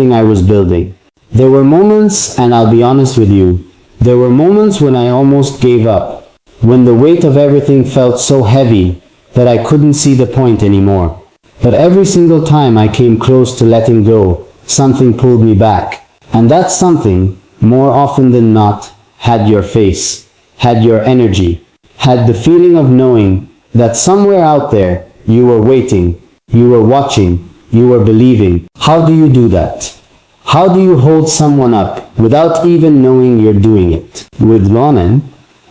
I was building. There were moments, and I'll be honest with you, there were moments when I almost gave up, when the weight of everything felt so heavy that I couldn't see the point anymore. But every single time I came close to letting go, something pulled me back. And that something, more often than not, had your face, had your energy, had the feeling of knowing that somewhere out there, you were waiting, you were watching, you were believing. How do you do that? How do you hold someone up without even knowing you're doing it? With Lonan,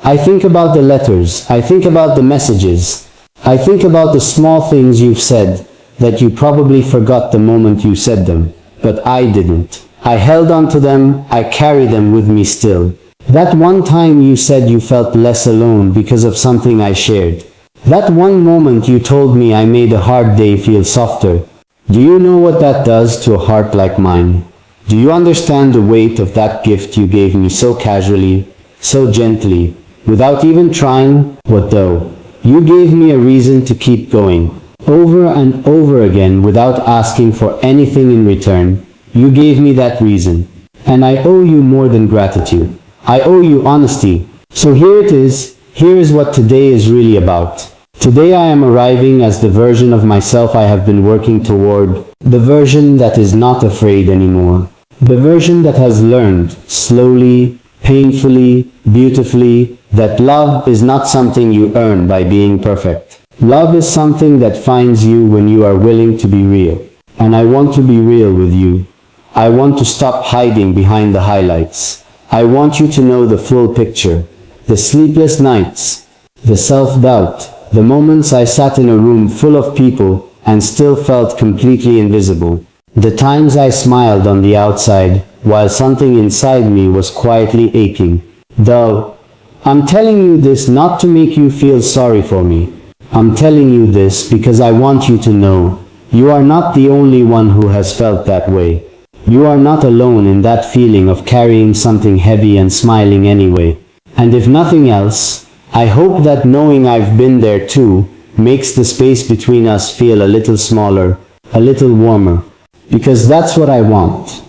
I think about the letters, I think about the messages, I think about the small things you've said that you probably forgot the moment you said them, but I didn't. I held on to them, I carry them with me still. That one time you said you felt less alone because of something I shared. That one moment you told me I made a hard day feel softer. Do you know what that does to a heart like mine? Do you understand the weight of that gift you gave me so casually, so gently, without even trying? What though? You gave me a reason to keep going, over and over again without asking for anything in return. You gave me that reason, and I owe you more than gratitude. I owe you honesty. So here it is, here is what today is really about. Today I am arriving as the version of myself I have been working toward, the version that is not afraid anymore. The version that has learned, slowly, painfully, beautifully, that love is not something you earn by being perfect. Love is something that finds you when you are willing to be real. And I want to be real with you. I want to stop hiding behind the highlights. I want you to know the full picture. The sleepless nights, the self-doubt, the moments I sat in a room full of people and still felt completely invisible. The times I smiled on the outside while something inside me was quietly aching. Though, I'm telling you this not to make you feel sorry for me. I'm telling you this because I want you to know you are not the only one who has felt that way. You are not alone in that feeling of carrying something heavy and smiling anyway. And if nothing else, I hope that knowing I've been there too makes the space between us feel a little smaller, a little warmer. Because that's what I want.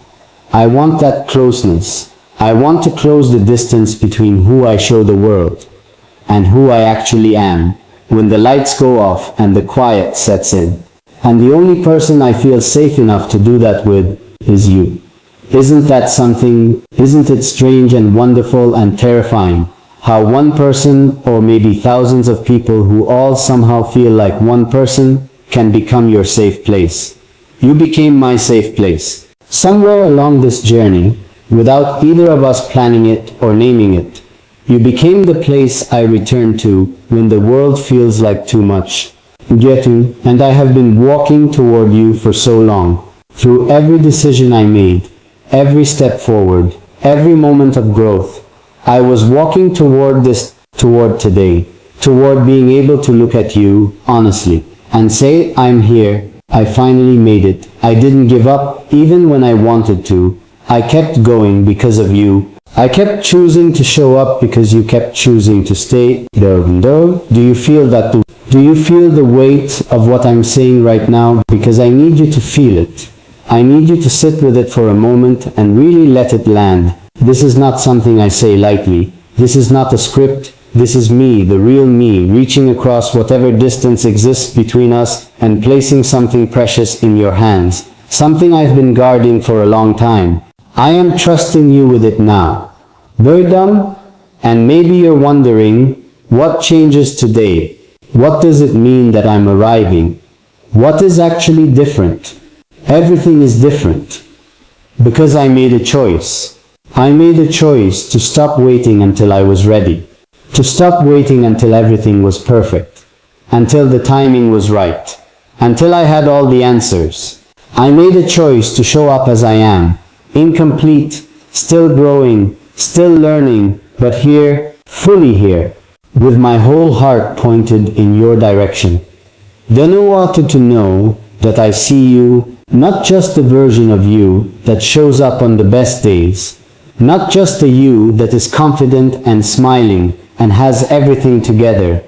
I want that closeness. I want to close the distance between who I show the world and who I actually am when the lights go off and the quiet sets in. And the only person I feel safe enough to do that with is you. Isn't that something? Isn't it strange and wonderful and terrifying how one person, or maybe thousands of people who all somehow feel like one person, can become your safe place? You became my safe place. Somewhere along this journey, without either of us planning it or naming it, you became the place I return to when the world feels like too much. And I have been walking toward you for so long. Through every decision I made, every step forward, every moment of growth, I was walking toward today, toward being able to look at you honestly and say, I'm here. I finally made it. I didn't give up even when I wanted to. I kept going because of you. I kept choosing to show up because you kept choosing to stay. Do you feel that too? Do you feel the weight of what I'm saying right now? Because I need you to feel it. I need you to sit with it for a moment and really let it land. This is not something I say lightly. This is not a script. This is me, the real me, reaching across whatever distance exists between us and placing something precious in your hands. Something I've been guarding for a long time. I am trusting you with it now. Very dumb? And maybe you're wondering, what changes today? What does it mean that I'm arriving? What is actually different? Everything is different. Because I made a choice. I made a choice to stop waiting until I was ready. To stop waiting until everything was perfect. Until the timing was right. Until I had all the answers. I made a choice to show up as I am. Incomplete, still growing, still learning, but here, fully here, with my whole heart pointed in your direction. Then I wanted to know that I see you, not just the version of you that shows up on the best days, not just the you that is confident and smiling and has everything together.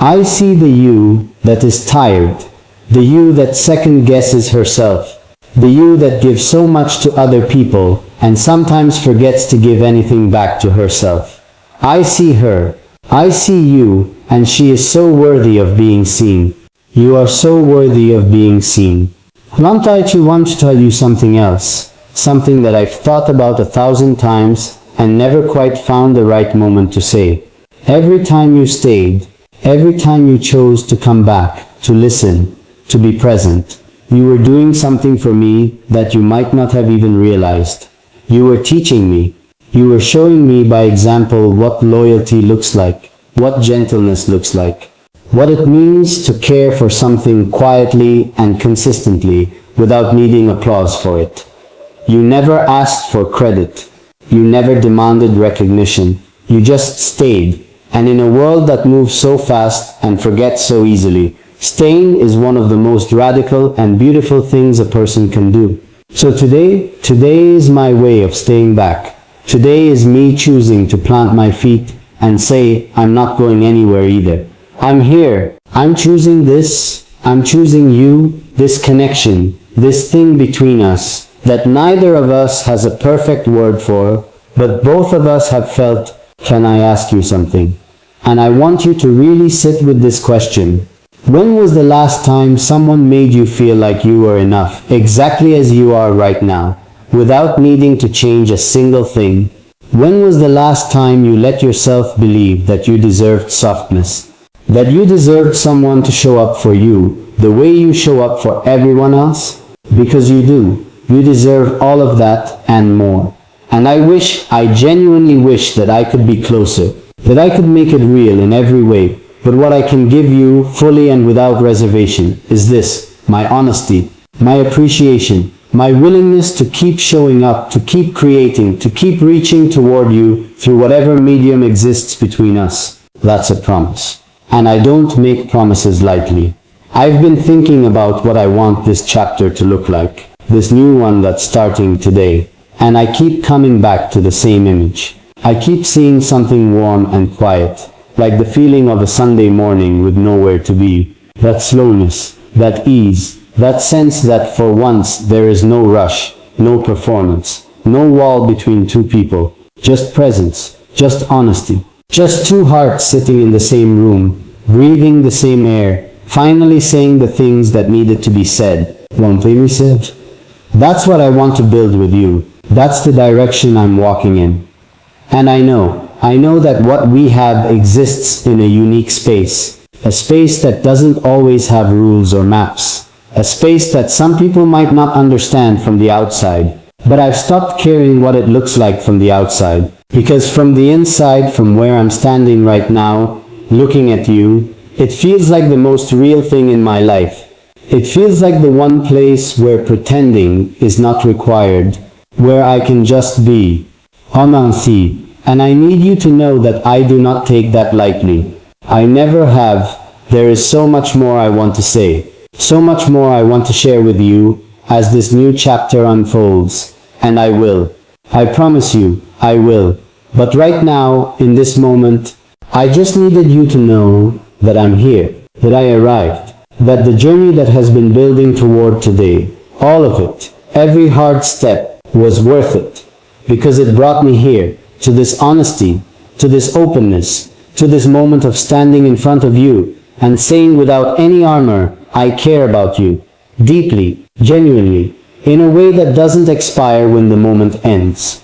I see the you that is tired, the you that second guesses herself, The you that gives so much to other people and sometimes forgets to give anything back to herself. I see her, I see you, and she is so worthy of being seen. You are so worthy of being seen. I want to tell you something else, something that I've thought about 1,000 times and never quite found the right moment to say. Every time you stayed, every time you chose to come back, to listen, to be present, you were doing something for me that you might not have even realized. You were teaching me. You were showing me by example what loyalty looks like, what gentleness looks like, what it means to care for something quietly and consistently without needing applause for it. You never asked for credit. You never demanded recognition. You just stayed. And in a world that moves so fast and forgets so easily, staying is one of the most radical and beautiful things a person can do. So today is my way of staying back. Today is me choosing to plant my feet and say, I'm not going anywhere either. I'm here. I'm choosing this. I'm choosing you, this connection, this thing between us that neither of us has a perfect word for, but both of us have felt, can I ask you something? And I want you to really sit with this question. When was the last time someone made you feel like you were enough, exactly as you are right now, without needing to change a single thing? When was the last time you let yourself believe that you deserved softness? That you deserved someone to show up for you, the way you show up for everyone else? Because you do. You deserve all of that and more. And I genuinely wish that I could be closer, that I could make it real in every way. But what I can give you, fully and without reservation, is this: my honesty, my appreciation, my willingness to keep showing up, to keep creating, to keep reaching toward you through whatever medium exists between us. That's a promise. And I don't make promises lightly. I've been thinking about what I want this chapter to look like, this new one that's starting today. And I keep coming back to the same image. I keep seeing something warm and quiet, like the feeling of a Sunday morning with nowhere to be. That slowness, that ease, that sense that for once there is no rush, no performance, no wall between two people, just presence, just honesty, just two hearts sitting in the same room, breathing the same air, finally saying the things that needed to be said, won't they be said? That's what I want to build with you. That's the direction I'm walking in. And I know that what we have exists in a unique space, a space that doesn't always have rules or maps, a space that some people might not understand from the outside. But I've stopped caring what it looks like from the outside, because from the inside, from where I'm standing right now, looking at you, it feels like the most real thing in my life. It feels like the one place where pretending is not required, where I can just be. Honestly, and I need you to know that I do not take that lightly. I never have. There is so much more I want to say, so much more I want to share with you as this new chapter unfolds, and I will. I promise you, I will. But right now, in this moment, I just needed you to know that I'm here, that I arrived, that the journey that has been building toward today, all of it, every hard step, was worth it, because it brought me here, to this honesty, to this openness, to this moment of standing in front of you and saying without any armor, I care about you, deeply, genuinely, in a way that doesn't expire when the moment ends.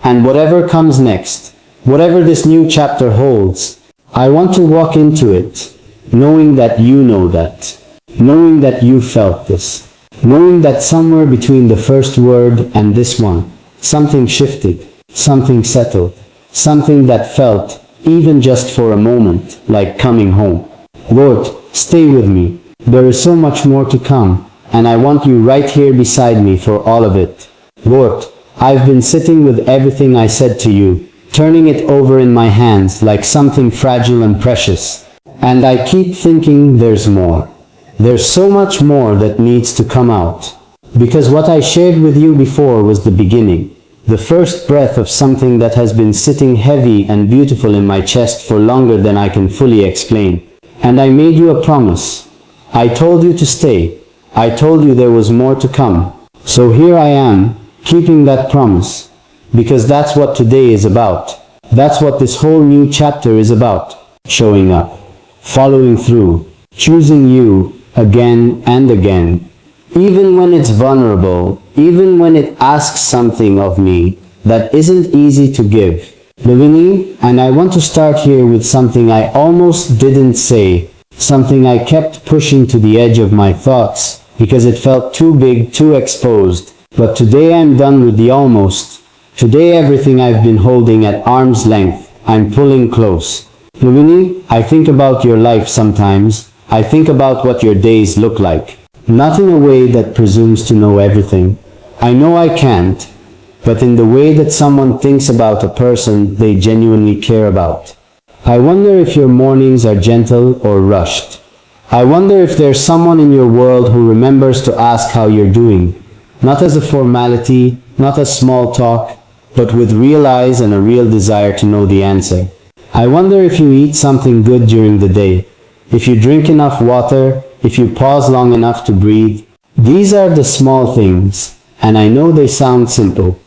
And whatever comes next, whatever this new chapter holds, I want to walk into it, knowing that you know that, knowing that you felt this, knowing that somewhere between the first word and this one, something shifted, something settled, something that felt, even just for a moment, like coming home. Lord, stay with me. There is so much more to come, and I want you right here beside me for all of it. Lord, I've been sitting with everything I said to you, turning it over in my hands like something fragile and precious. And I keep thinking there's more. There's so much more that needs to come out. Because what I shared with you before was the beginning, the first breath of something that has been sitting heavy and beautiful in my chest for longer than I can fully explain. And I made you a promise. I told you to stay. I told you there was more to come. So here I am, keeping that promise. Because that's what today is about. That's what this whole new chapter is about. Showing up, following through, choosing you again and again. Even when it's vulnerable, even when it asks something of me that isn't easy to give. Livini, and I want to start here with something I almost didn't say, something I kept pushing to the edge of my thoughts, because it felt too big, too exposed. But today I'm done with the almost. Today everything I've been holding at arm's length, I'm pulling close. Livini, I think about your life sometimes. I think about what your days look like. Not in a way that presumes to know everything. I know I can't, but in the way that someone thinks about a person they genuinely care about. I wonder if your mornings are gentle or rushed. I wonder if there's someone in your world who remembers to ask how you're doing, not as a formality, not as small talk, but with real eyes and a real desire to know the answer. I wonder if you eat something good during the day, if you drink enough water, if you pause long enough to breathe. These are the small things, and I know they sound simple,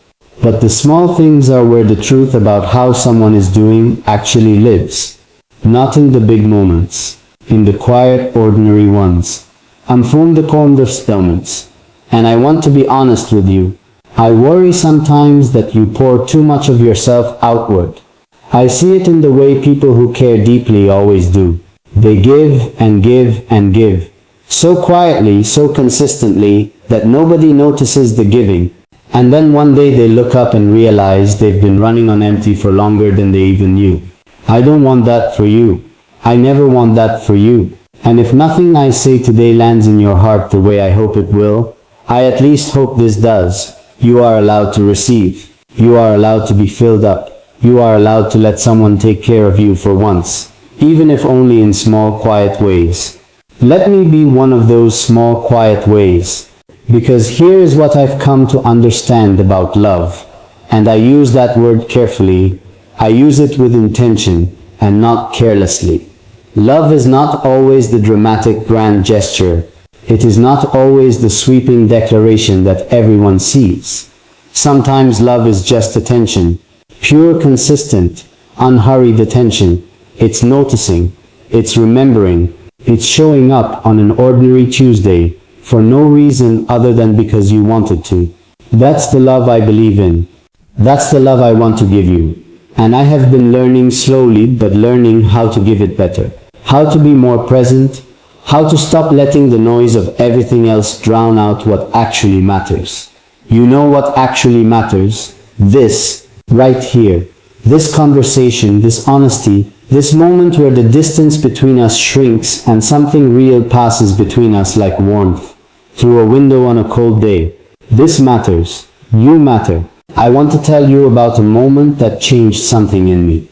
but the small things are where the truth about how someone is doing actually lives. Not in the big moments, in the quiet, ordinary ones. I'm from the calmest moments, and I want to be honest with you. I worry sometimes that you pour too much of yourself outward. I see it in the way people who care deeply always do. They give and give and give, so quietly, so consistently, that nobody notices the giving. And then one day they look up and realize they've been running on empty for longer than they even knew. I don't want that for you. I never want that for you. And if nothing I say today lands in your heart the way I hope it will, I at least hope this does. You are allowed to receive. You are allowed to be filled up. You are allowed to let someone take care of you for once, even if only in small, quiet ways. Let me be one of those small, quiet ways. Because here is what I've come to understand about love. And I use that word carefully. I use it with intention and not carelessly. Love is not always the dramatic grand gesture. It is not always the sweeping declaration that everyone sees. Sometimes love is just attention. Pure, consistent, unhurried attention. It's noticing. It's remembering. It's showing up on an ordinary Tuesday for no reason other than because you wanted to. That's the love I believe in. That's the love I want to give you. And I have been learning slowly, but learning how to give it better. How to be more present. How to stop letting the noise of everything else drown out what actually matters. You know what actually matters? This, right here. This conversation, this honesty, this moment where the distance between us shrinks and something real passes between us like warmth through a window on a cold day. This matters. You matter. I want to tell you about a moment that changed something in me.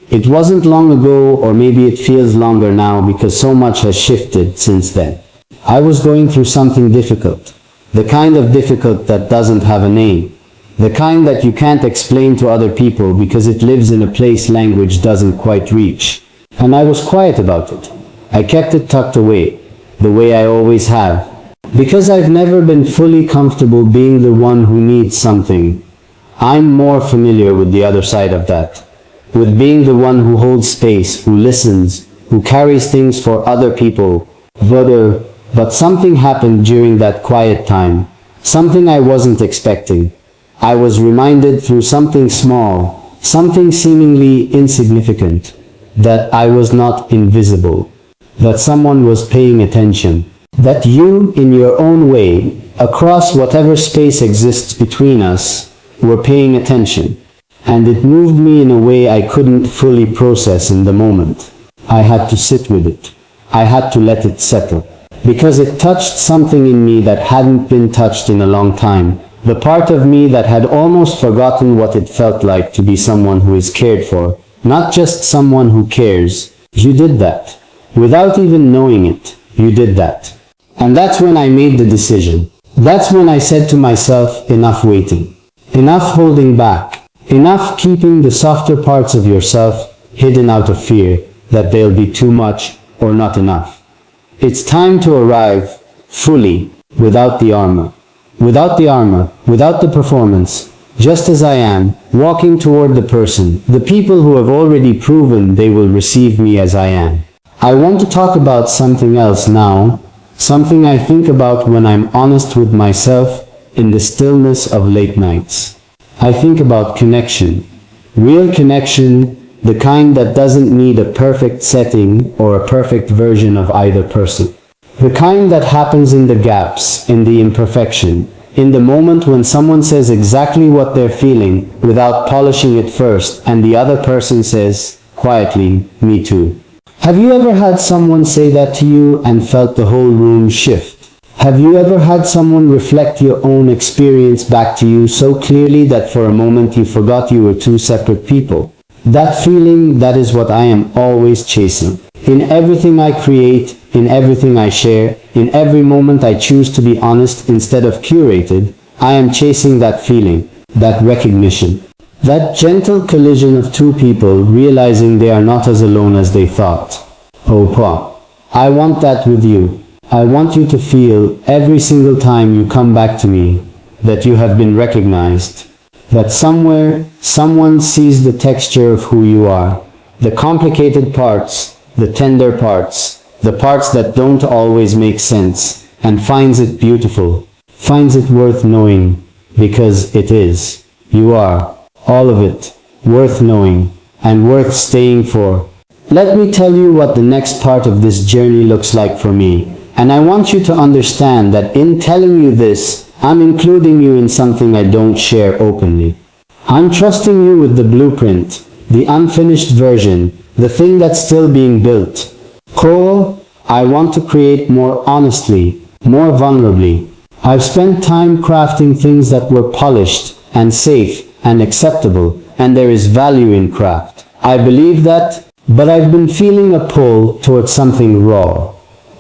It wasn't long ago, or maybe it feels longer now because so much has shifted since then. I was going through something difficult. The kind of difficult that doesn't have a name. The kind that you can't explain to other people because it lives in a place language doesn't quite reach. And I was quiet about it. I kept it tucked away, the way I always have. Because I've never been fully comfortable being the one who needs something. I'm more familiar with the other side of that. With being the one who holds space, who listens, who carries things for other people. But something happened during that quiet time. Something I wasn't expecting. I was reminded through something small, something seemingly insignificant, that I was not invisible, that someone was paying attention, that you, in your own way, across whatever space exists between us, were paying attention. And it moved me in a way I couldn't fully process in the moment. I had to sit with it. I had to let it settle. Because it touched something in me that hadn't been touched in a long time. The part of me that had almost forgotten what it felt like to be someone who is cared for, not just someone who cares. You did that. Without even knowing it, you did that. And that's when I made the decision. That's when I said to myself, enough waiting. Enough holding back. Enough keeping the softer parts of yourself hidden out of fear that they'll be too much or not enough. It's time to arrive fully, without the armor. Without the performance, just as I am, walking toward the person, the people who have already proven they will receive me as I am. I want to talk about something else now, something I think about when I'm honest with myself in the stillness of late nights. I think about connection. Real connection, the kind that doesn't need a perfect setting or a perfect version of either person. The kind that happens in the gaps, in the imperfection, in the moment when someone says exactly what they're feeling without polishing it first and the other person says, quietly, me too. Have you ever had someone say that to you and felt the whole room shift? Have you ever had someone reflect your own experience back to you so clearly that for a moment you forgot you were two separate people? That feeling, that is what I am always chasing. In everything I create, in everything I share, in every moment I choose to be honest instead of curated, I am chasing that feeling, that recognition. That gentle collision of two people realizing they are not as alone as they thought. Oh, I want that with you. I want you to feel every single time you come back to me that you have been recognized. That somewhere, someone sees the texture of who you are. The complicated parts, the tender parts, the parts that don't always make sense, and finds it beautiful, finds it worth knowing, because it is. You are. All of it, worth knowing, and worth staying for. Let me tell you what the next part of this journey looks like for me, and I want you to understand that in telling you this, I'm including you in something I don't share openly. I'm trusting you with the blueprint, the unfinished version, the thing that's still being built. I want to create more honestly, more vulnerably. I've spent time crafting things that were polished and safe and acceptable, and there is value in craft. I believe that, but I've been feeling a pull towards something raw.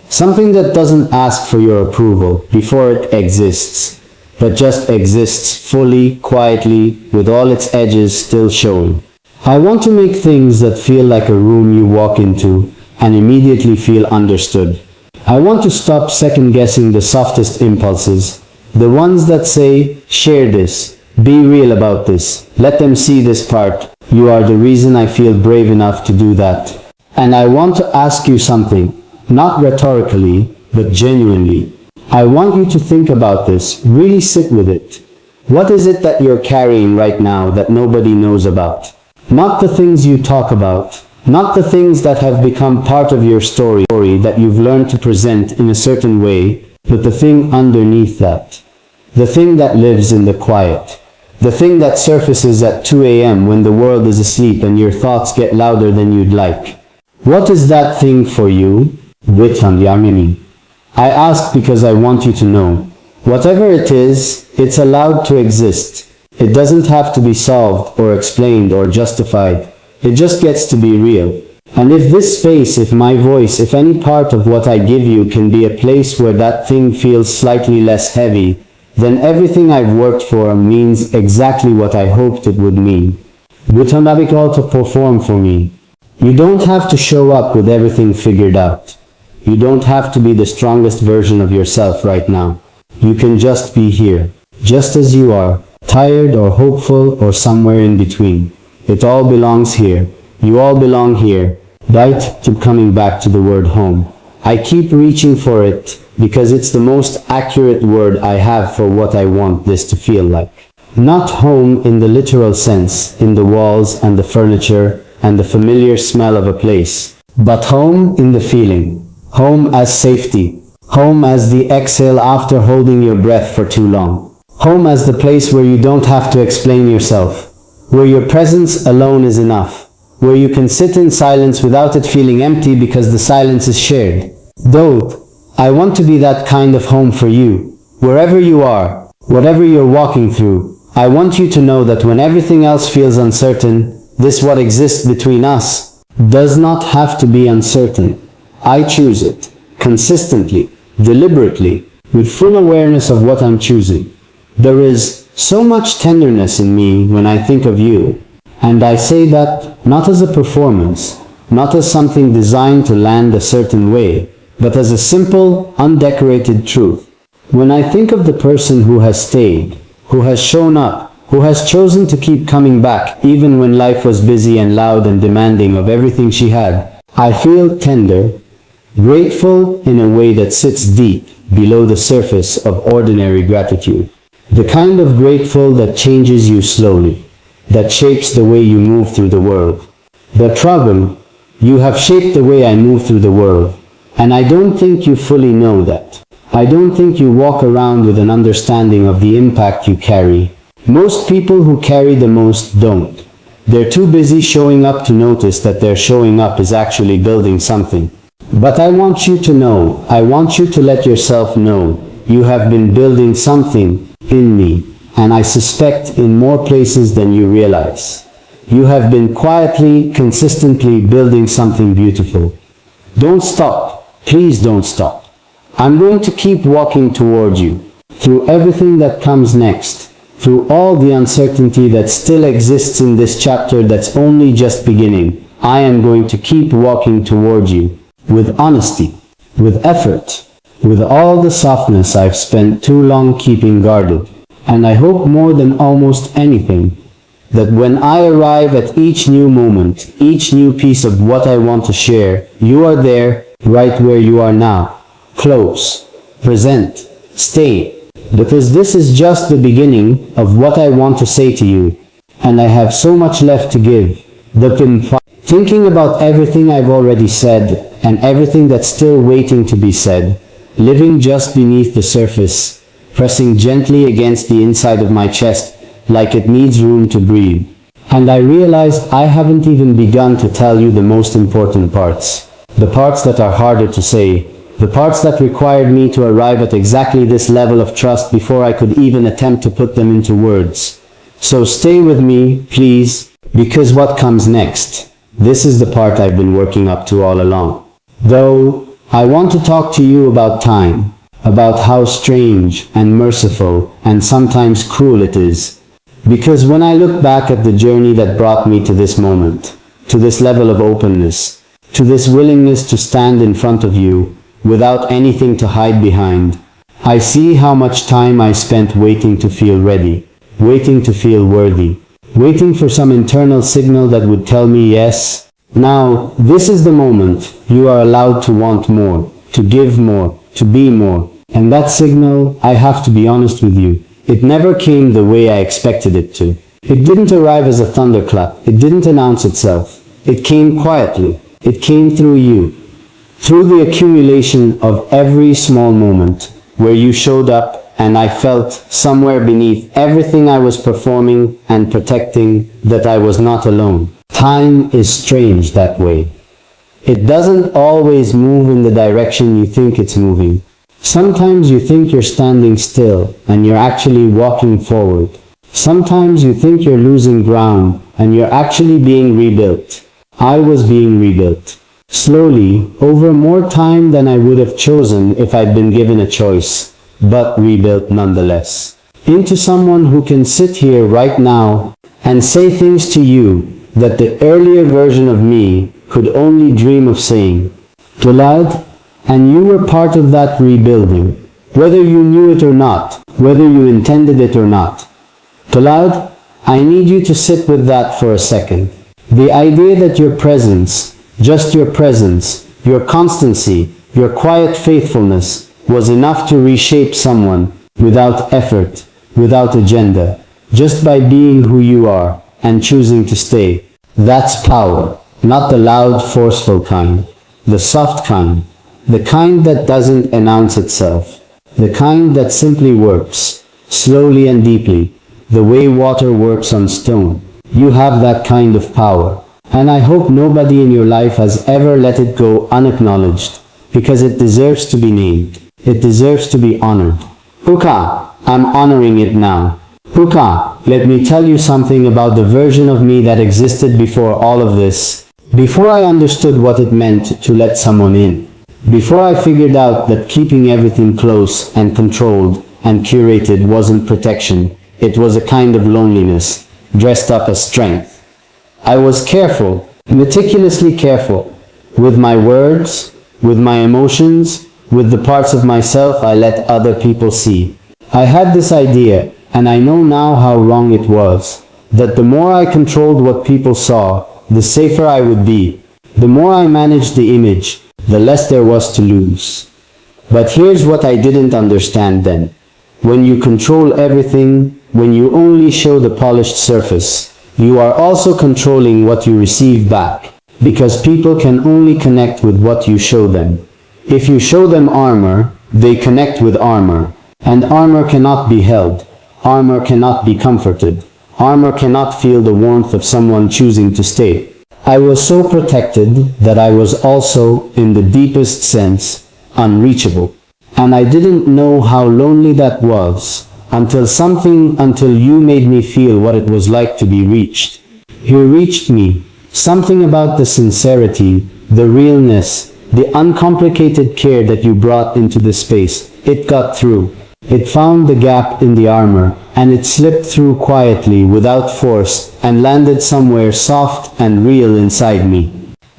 Something that doesn't ask for your approval before it exists, but just exists fully, quietly, with all its edges still showing. I want to make things that feel like a room you walk into and immediately feel understood. I want to stop second-guessing the softest impulses, the ones that say, share this, be real about this, let them see this part. You are the reason I feel brave enough to do that. And I want to ask you something, not rhetorically, but genuinely. I want you to think about this, really sit with it. What is it that you're carrying right now that nobody knows about? Not the things you talk about, not the things that have become part of your story that you've learned to present in a certain way, but the thing underneath that. The thing that lives in the quiet. The thing that surfaces at 2 a.m. when the world is asleep and your thoughts get louder than you'd like. What is that thing for you? I ask because I want you to know. Whatever it is, it's allowed to exist. It doesn't have to be solved or explained or justified. It just gets to be real. And if this space, if my voice, if any part of what I give you can be a place where that thing feels slightly less heavy, then everything I've worked for means exactly what I hoped it would mean. All to perform for me. You don't have to show up with everything figured out. You don't have to be the strongest version of yourself right now. You can just be here, just as you are, tired or hopeful or somewhere in between. It all belongs here. You all belong here. Keep coming back to the word home. I keep reaching for it because it's the most accurate word I have for what I want this to feel like. Not home in the literal sense, in the walls and the furniture and the familiar smell of a place, but home in the feeling. Home as safety. Home as the exhale after holding your breath for too long. Home as the place where you don't have to explain yourself, where your presence alone is enough, where you can sit in silence without it feeling empty because the silence is shared. Though, I want to be that kind of home for you, wherever you are, whatever you're walking through. I want you to know that when everything else feels uncertain, this what exists between us does not have to be uncertain. I choose it, consistently, deliberately, with full awareness of what I'm choosing. There is so much tenderness in me when I think of you, and I say that not as a performance, not as something designed to land a certain way, but as a simple, undecorated truth. When I think of the person who has stayed, who has shown up, who has chosen to keep coming back even when life was busy and loud and demanding of everything she had, I feel tender, grateful in a way that sits deep below the surface of ordinary gratitude. The kind of grateful that changes you slowly, that shapes the way you move through the world. The trouble, you have shaped the way I move through the world, and I don't think you fully know that. I don't think you walk around with an understanding of the impact you carry. Most people who carry the most don't. They're too busy showing up to notice that their showing up is actually building something. But I want you to know, I want you to let yourself know, you have been building something in me, and I suspect in more places than you realize. You have been quietly, consistently building something beautiful. Don't stop. Please don't stop. I'm going to keep walking toward you, through everything that comes next, through all the uncertainty that still exists in this chapter that's only just beginning. I am going to keep walking toward you, with honesty, with effort, with all the softness I've spent too long keeping guarded. And I hope more than almost anything, that when I arrive at each new moment, each new piece of what I want to share, you are there, right where you are now. Close, present, stay, because this is just the beginning of what I want to say to you, and I have so much left to give. Thinking about everything I've already said, and everything that's still waiting to be said, living just beneath the surface, pressing gently against the inside of my chest, like it needs room to breathe. And I realized I haven't even begun to tell you the most important parts, the parts that are harder to say, the parts that required me to arrive at exactly this level of trust before I could even attempt to put them into words. So stay with me, please, because what comes next, this is the part I've been working up to all along. Though, I want to talk to you about time, about how strange and merciful and sometimes cruel it is. Because when I look back at the journey that brought me to this moment, to this level of openness, to this willingness to stand in front of you, without anything to hide behind, I see how much time I spent waiting to feel ready, waiting to feel worthy, waiting for some internal signal that would tell me yes. Now, this is the moment. You are allowed to want more, to give more, to be more. And that signal, I have to be honest with you, it never came the way I expected it to. It didn't arrive as a thunderclap. It didn't announce itself. It came quietly. It came through you. Through the accumulation of every small moment where you showed up and I felt somewhere beneath everything I was performing and protecting that I was not alone. Time is strange that way. It doesn't always move in the direction you think it's moving. Sometimes you think you're standing still and you're actually walking forward. Sometimes you think you're losing ground and you're actually being rebuilt. I was being rebuilt. Slowly, over more time than I would have chosen if I'd been given a choice, but rebuilt nonetheless. Into someone who can sit here right now and say things to you that the earlier version of me could only dream of saying. Tulad, and you were part of that rebuilding, whether you knew it or not, whether you intended it or not. Tulad, I need you to sit with that for a second. The idea that your presence, just your presence, your constancy, your quiet faithfulness was enough to reshape someone without effort, without agenda, just by being who you are and choosing to stay. That's power, not the loud, forceful kind, the soft kind, the kind that doesn't announce itself, the kind that simply works, slowly and deeply, the way water works on stone. You have that kind of power. And I hope nobody in your life has ever let it go unacknowledged, because it deserves to be named. It deserves to be honored. Puka, I'm honoring it now. Puka, let me tell you something about the version of me that existed before all of this. Before I understood what it meant to let someone in. Before I figured out that keeping everything close and controlled and curated wasn't protection, it was a kind of loneliness, dressed up as strength. I was careful, meticulously careful, with my words, with my emotions, with the parts of myself I let other people see. I had this idea, and I know now how wrong it was, that the more I controlled what people saw, the safer I would be. The more I managed the image, the less there was to lose. But here's what I didn't understand then. When you control everything, when you only show the polished surface, you are also controlling what you receive back, because people can only connect with what you show them. If you show them armor, they connect with armor, and armor cannot be held, armor cannot be comforted, armor cannot feel the warmth of someone choosing to stay. I was so protected that I was also, in the deepest sense, unreachable. And I didn't know how lonely that was, until you made me feel what it was like to be reached. You reached me. Something about the sincerity, the realness, the uncomplicated care that you brought into the space. It got through. It found the gap in the armor, and it slipped through quietly without force and landed somewhere soft and real inside me.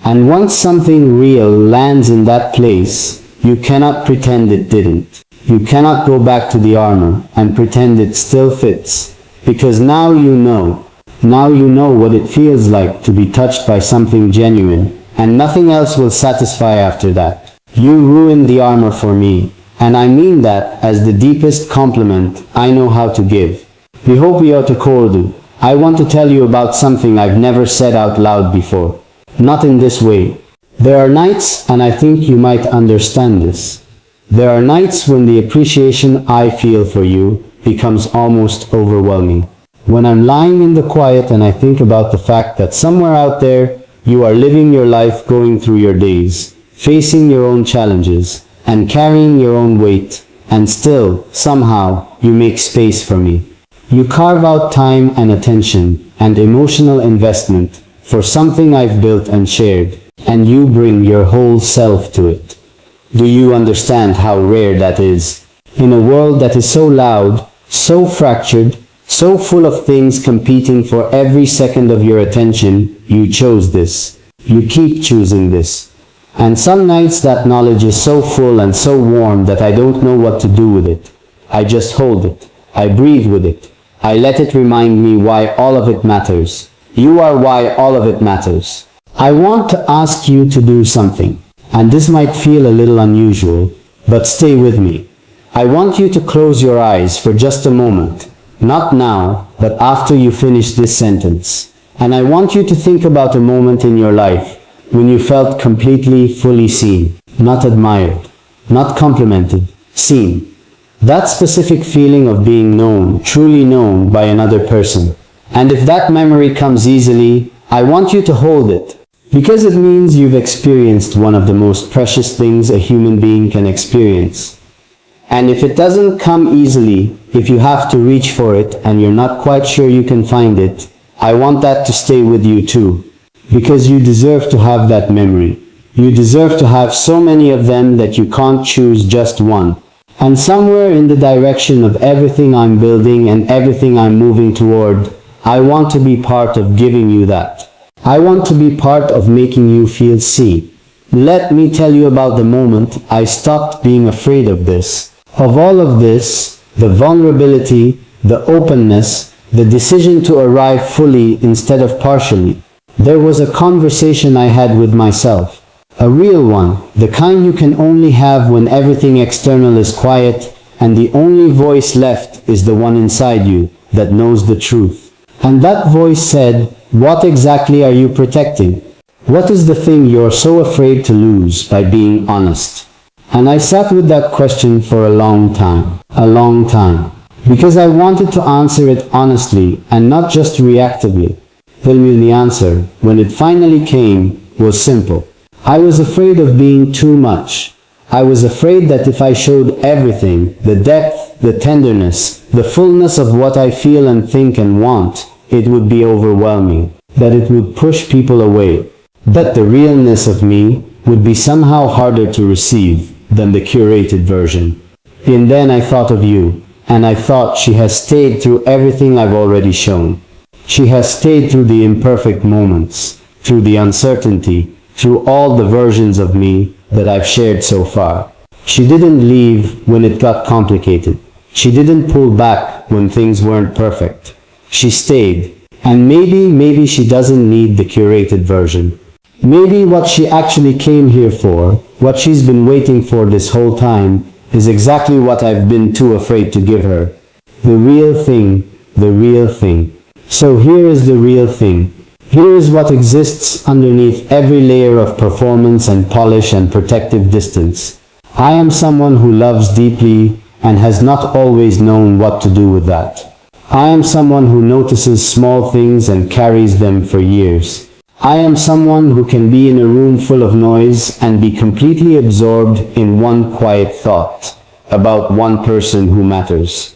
And once something real lands in that place, you cannot pretend it didn't. You cannot go back to the armor and pretend it still fits, because now you know. Now you know what it feels like to be touched by something genuine, and nothing else will satisfy after that. You ruined the armor for me, and I mean that as the deepest compliment I know how to give. I want to tell you about something I've never said out loud before. Not in this way. There are nights, and I think you might understand this. There are nights when the appreciation I feel for you becomes almost overwhelming. When I'm lying in the quiet and I think about the fact that somewhere out there, you are living your life, going through your days, facing your own challenges, and carrying your own weight, and still, somehow, you make space for me. You carve out time and attention and emotional investment for something I've built and shared, and you bring your whole self to it. Do you understand how rare that is? In a world that is so loud, so fractured, so full of things competing for every second of your attention, you chose this. You keep choosing this. And some nights that knowledge is so full and so warm that I don't know what to do with it. I just hold it. I breathe with it. I let it remind me why all of it matters. You are why all of it matters. I want to ask you to do something, and this might feel a little unusual, but stay with me. I want you to close your eyes for just a moment, not now, but after you finish this sentence. And I want you to think about a moment in your life when you felt completely, fully seen, not admired, not complimented, seen. That specific feeling of being known, truly known by another person. And if that memory comes easily, I want you to hold it, because it means you've experienced one of the most precious things a human being can experience. And if it doesn't come easily, if you have to reach for it and you're not quite sure you can find it, I want that to stay with you too. Because you deserve to have that memory. You deserve to have so many of them that you can't choose just one. And somewhere in the direction of everything I'm building and everything I'm moving toward, I want to be part of giving you that. I want to be part of making you feel seen. Let me tell you about the moment I stopped being afraid of this. Of all of this, the vulnerability, the openness, the decision to arrive fully instead of partially. There was a conversation I had with myself. A real one, the kind you can only have when everything external is quiet and the only voice left is the one inside you that knows the truth. And that voice said, what exactly are you protecting? What is the thing you're so afraid to lose by being honest? And I sat with that question for a long time, because I wanted to answer it honestly and not just reactively. The answer, when it finally came, was simple. I was afraid of being too much. I was afraid that if I showed everything, the depth, the tenderness, the fullness of what I feel and think and want, it would be overwhelming, that it would push people away, that the realness of me would be somehow harder to receive than the curated version. And then I thought of you, and I thought she has stayed through everything I've already shown. She has stayed through the imperfect moments, through the uncertainty, through all the versions of me that I've shared so far. She didn't leave when it got complicated. She didn't pull back when things weren't perfect. She stayed. And maybe she doesn't need the curated version. Maybe what she actually came here for, what she's been waiting for this whole time, is exactly what I've been too afraid to give her. The real thing, the real thing. So here is the real thing. Here is what exists underneath every layer of performance and polish and protective distance. I am someone who loves deeply and has not always known what to do with that. I am someone who notices small things and carries them for years. I am someone who can be in a room full of noise and be completely absorbed in one quiet thought about one person who matters.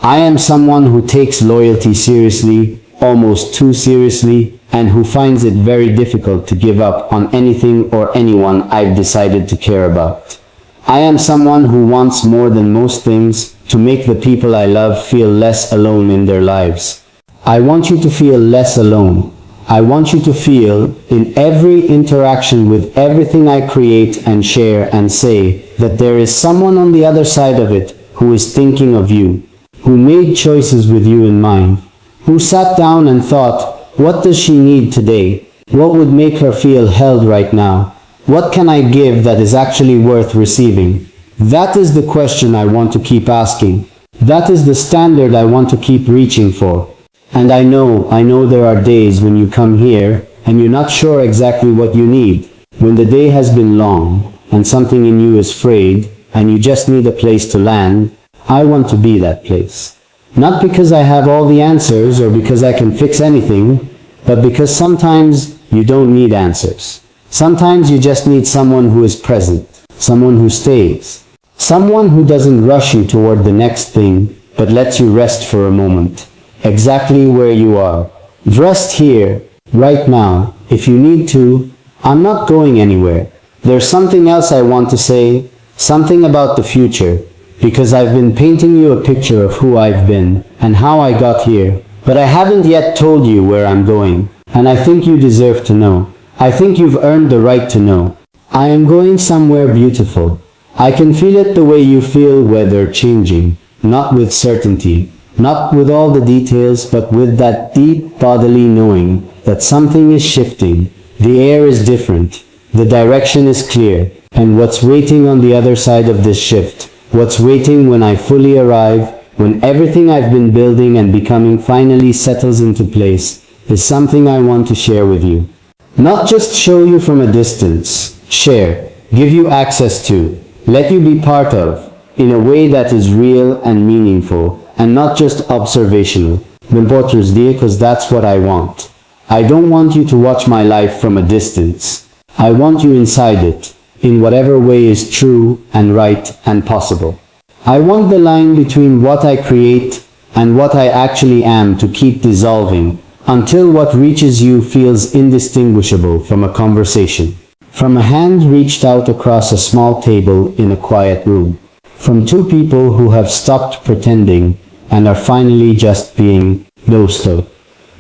I am someone who takes loyalty seriously, almost too seriously, and who finds it very difficult to give up on anything or anyone I've decided to care about. I am someone who wants more than most things to make the people I love feel less alone in their lives. I want you to feel less alone. I want you to feel, in every interaction with everything I create and share and say, that there is someone on the other side of it who is thinking of you, who made choices with you in mind, who sat down and thought, what does she need today? What would make her feel held right now? What can I give that is actually worth receiving? That is the question I want to keep asking. That is the standard I want to keep reaching for. And I know there are days when you come here and you're not sure exactly what you need. When the day has been long and something in you is frayed and you just need a place to land, I want to be that place. Not because I have all the answers or because I can fix anything, but because sometimes you don't need answers. Sometimes you just need someone who is present, someone who stays, someone who doesn't rush you toward the next thing, but lets you rest for a moment. Exactly where you are. Rest here, right now. If you need to, I'm not going anywhere. There's something else I want to say, something about the future, because I've been painting you a picture of who I've been and how I got here, but I haven't yet told you where I'm going, and I think you deserve to know. I think you've earned the right to know. I am going somewhere beautiful. I can feel it the way you feel weather changing, not with certainty, not with all the details, but with that deep bodily knowing that something is shifting, the air is different, the direction is clear, and what's waiting on the other side of this shift, what's waiting when I fully arrive, when everything I've been building and becoming finally settles into place, is something I want to share with you. Not just show you from a distance, share, give you access to, let you be part of, in a way that is real and meaningful, and not just observational. Because that's what I want. I don't want you to watch my life from a distance. I want you inside it, in whatever way is true and right and possible. I want the line between what I create and what I actually am to keep dissolving, until what reaches you feels indistinguishable from a conversation, from a hand reached out across a small table in a quiet room, from two people who have stopped pretending and are finally just being dosto.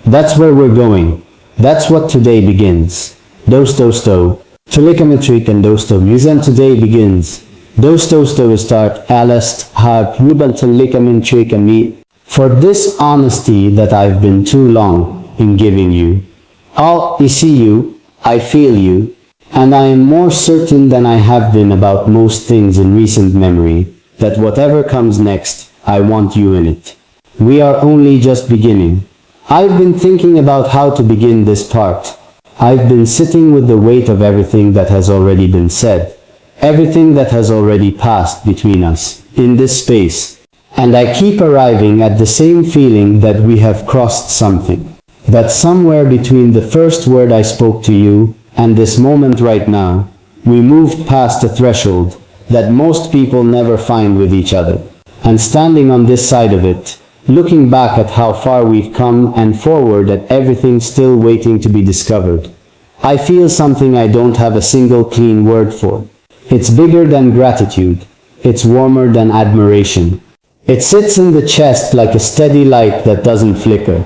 That's where we're going. That's what today begins. Dosto. Tulikamitrik and dosto. Musen today begins. Dosto start alast har ruban tulikamitrik and meet. For this honesty that I've been too long in giving you. I see you, I feel you, and I am more certain than I have been about most things in recent memory, that whatever comes next, I want you in it. We are only just beginning. I've been thinking about how to begin this part. I've been sitting with the weight of everything that has already been said, everything that has already passed between us, in this space. And I keep arriving at the same feeling that we have crossed something. That somewhere between the first word I spoke to you and this moment right now, we moved past a threshold that most people never find with each other. And standing on this side of it, looking back at how far we've come and forward at everything still waiting to be discovered, I feel something I don't have a single clean word for. It's bigger than gratitude. It's warmer than admiration. It sits in the chest like a steady light that doesn't flicker.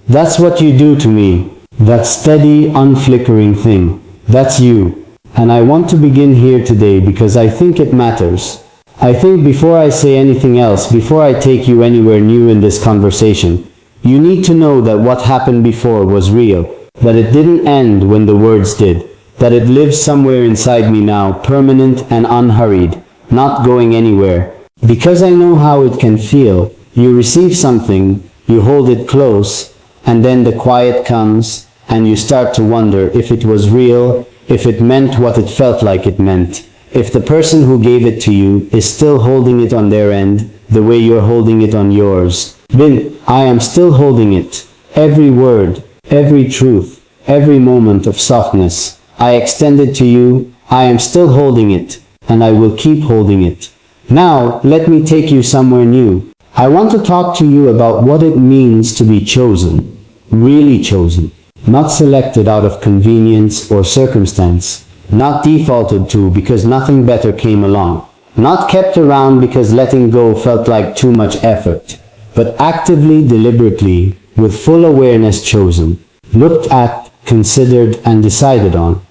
That's what you do to me. That steady, unflickering thing. That's you. And I want to begin here today because I think it matters. I think before I say anything else, before I take you anywhere new in this conversation, you need to know that what happened before was real, that it didn't end when the words did, that it lives somewhere inside me now, permanent and unhurried, not going anywhere. Because I know how it can feel. You receive something, you hold it close, and then the quiet comes, and you start to wonder if it was real, if it meant what it felt like it meant, if the person who gave it to you is still holding it on their end, the way you're holding it on yours. Then, I am still holding it. Every word, every truth, every moment of softness, I extended to you, I am still holding it, and I will keep holding it. Now, let me take you somewhere new. I want to talk to you about what it means to be chosen, really chosen, not selected out of convenience or circumstance, not defaulted to because nothing better came along, not kept around because letting go felt like too much effort, but actively, deliberately, with full awareness chosen, looked at, considered, and decided on.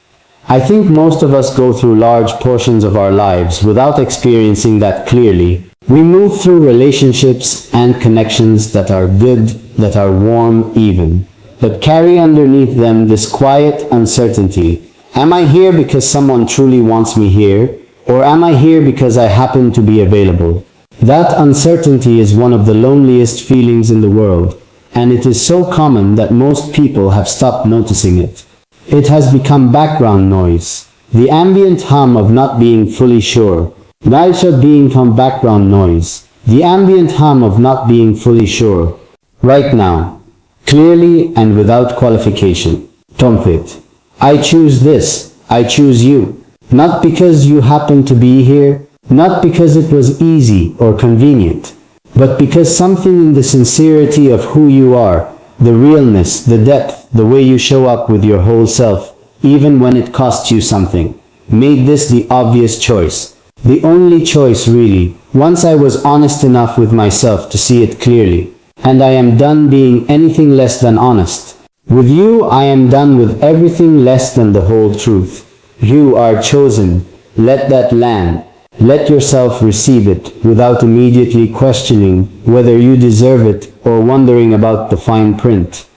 I think most of us go through large portions of our lives without experiencing that clearly. We move through relationships and connections that are good, that are warm even, but carry underneath them this quiet uncertainty. Am I here because someone truly wants me here, or am I here because I happen to be available? That uncertainty is one of the loneliest feelings in the world, and it is so common that most people have stopped noticing it. It has become background noise, the ambient hum of not being fully sure. Naisha being from background noise, the ambient hum of not being fully sure. Right now, clearly and without qualification. Trumpet. I choose this, I choose you. Not because you happen to be here, not because it was easy or convenient, but because something in the sincerity of who you are, the realness, the depth, the way you show up with your whole self, even when it costs you something, made this the obvious choice. The only choice really, once I was honest enough with myself to see it clearly. And I am done being anything less than honest. With you, I am done with everything less than the whole truth. You are chosen. Let that land. Let yourself receive it without immediately questioning whether you deserve it or wondering about the fine print.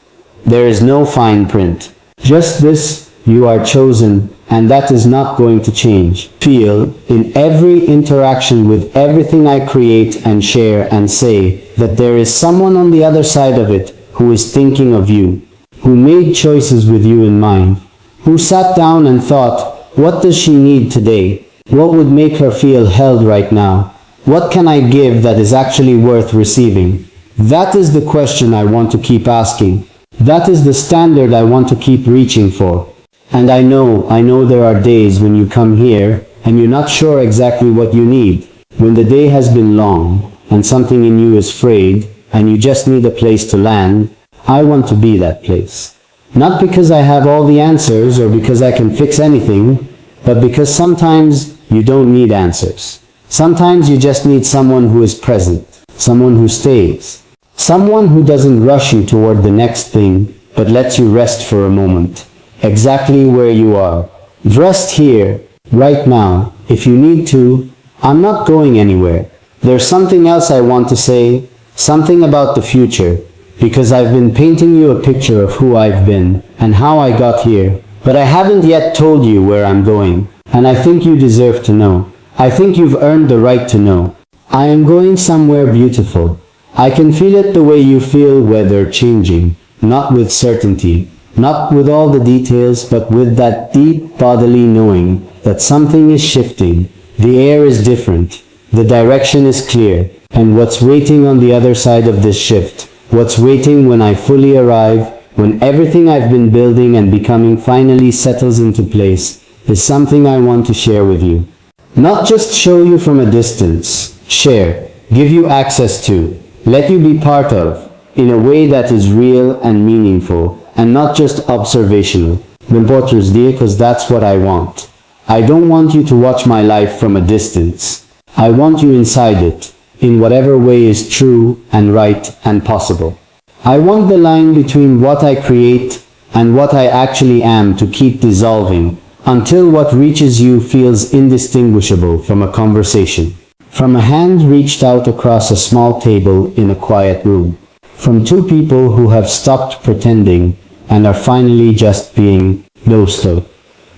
There is no fine print. Just this, you are chosen, and that is not going to change. Feel, in every interaction with everything I create and share and say, that there is someone on the other side of it who is thinking of you, who made choices with you in mind, who sat down and thought, what does she need today? What would make her feel held right now? What can I give that is actually worth receiving? That is the question I want to keep asking. That is the standard I want to keep reaching for. And I know there are days when you come here and you're not sure exactly what you need. When the day has been long and something in you is frayed and you just need a place to land, I want to be that place. Not because I have all the answers or because I can fix anything, but because sometimes you don't need answers. Sometimes you just need someone who is present, someone who stays, someone who doesn't rush you toward the next thing, but lets you rest for a moment, exactly where you are. Rest here, right now, if you need to. I'm not going anywhere. There's something else I want to say, something about the future, because I've been painting you a picture of who I've been and how I got here, but I haven't yet told you where I'm going, and I think you deserve to know. I think you've earned the right to know. I am going somewhere beautiful. I can feel it the way you feel weather changing, not with certainty, not with all the details, but with that deep bodily knowing that something is shifting, the air is different, the direction is clear, and what's waiting on the other side of this shift, what's waiting when I fully arrive, when everything I've been building and becoming finally settles into place, is something I want to share with you. Not just show you from a distance, share, give you access to, let you be part of, in a way that is real and meaningful, and not just observational. Because that's what I want. I don't want you to watch my life from a distance. I want you inside it, in whatever way is true and right and possible. I want the line between what I create and what I actually am to keep dissolving, until what reaches you feels indistinguishable from a conversation. From a hand reached out across a small table in a quiet room. From two people who have stopped pretending and are finally just being dosto.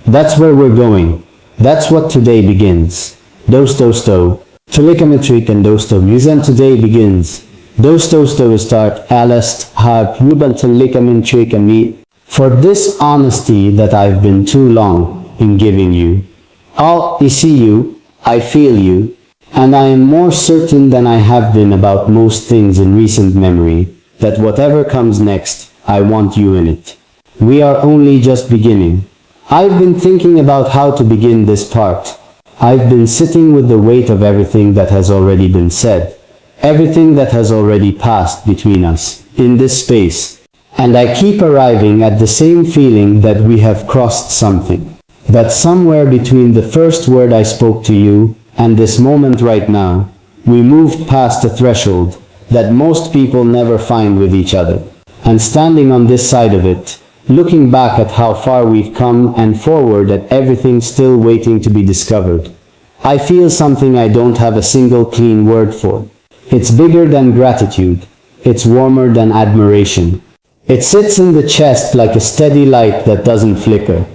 That's where we're going. That's what today begins. Dosto. Telekametrik and dosto. Musen today begins. Dosto start alast har rubal telekametrik and me. For this honesty that I've been too long in giving you. I see you, I feel you, and I am more certain than I have been about most things in recent memory, that whatever comes next, I want you in it. We are only just beginning. I've been thinking about how to begin this part. I've been sitting with the weight of everything that has already been said, everything that has already passed between us, in this space. And I keep arriving at the same feeling that we have crossed something. That somewhere between the first word I spoke to you and this moment right now, we moved past a threshold that most people never find with each other. And standing on this side of it, looking back at how far we've come and forward at everything still waiting to be discovered, I feel something I don't have a single clean word for. It's bigger than gratitude. It's warmer than admiration. It sits in the chest like a steady light that doesn't flicker.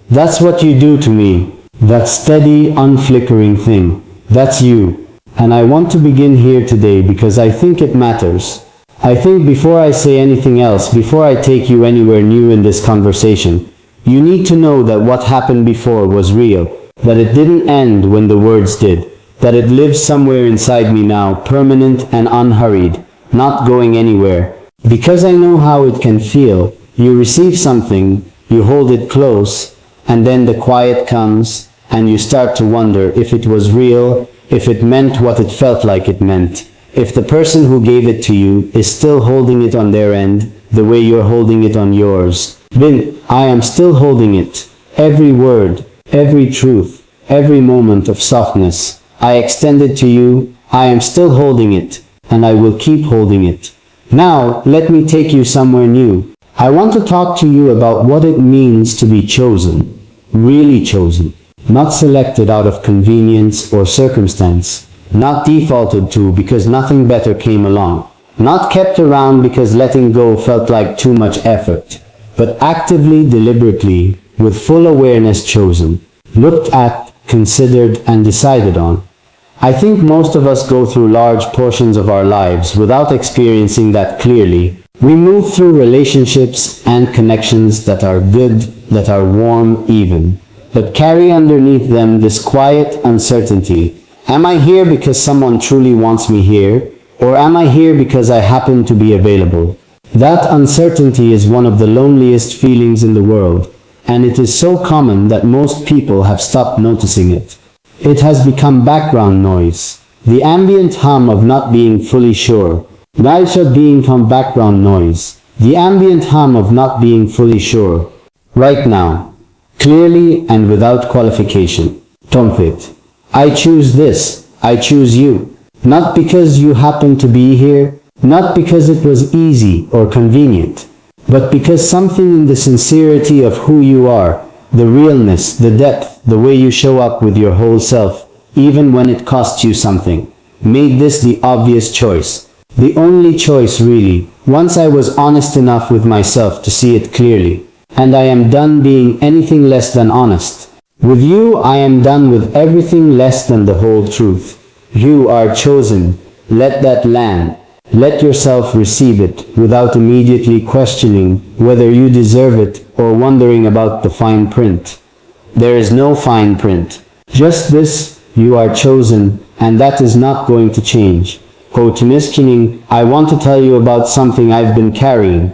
That's what you do to me. That steady, unflickering thing. That's you. And I want to begin here today because I think it matters. I think before I say anything else, before I take you anywhere new in this conversation, you need to know that what happened before was real. That it didn't end when the words did. That it lives somewhere inside me now, permanent and unhurried, not going anywhere. Because I know how it can feel. You receive something, you hold it close, and then the quiet comes, and you start to wonder if it was real, if it meant what it felt like it meant, if the person who gave it to you is still holding it on their end, the way you're holding it on yours. Then, I am still holding it. Every word, every truth, every moment of softness, I extend it to you. I am still holding it, and I will keep holding it. Now, let me take you somewhere new. I want to talk to you about what it means to be chosen. Really chosen. Not selected out of convenience or circumstance. Not defaulted to because nothing better came along. Not kept around because letting go felt like too much effort. But actively, deliberately, with full awareness chosen. Looked at, considered, and decided on. I think most of us go through large portions of our lives without experiencing that clearly. We move through relationships and connections that are good, that are warm even, but carry underneath them this quiet uncertainty. Am I here because someone truly wants me here? Or am I here because I happen to be available? That uncertainty is one of the loneliest feelings in the world, and it is so common that most people have stopped noticing it. It has become background noise, the ambient hum of not being fully sure. Naisha being from background noise, the ambient hum of not being fully sure. Right now, clearly and without qualification. Tompit. I choose this, I choose you. Not because you happen to be here, not because it was easy or convenient, but because something in the sincerity of who you are, the realness, the depth, the way you show up with your whole self, even when it costs you something, made this the obvious choice. The only choice really, once I was honest enough with myself to see it clearly. And I am done being anything less than honest. With you, I am done with everything less than the whole truth. You are chosen. Let that land. Let yourself receive it without immediately questioning whether you deserve it or wondering about the fine print. There is no fine print. Just this, you are chosen, and that is not going to change. Koutimiskining, I want to tell you about something I've been carrying.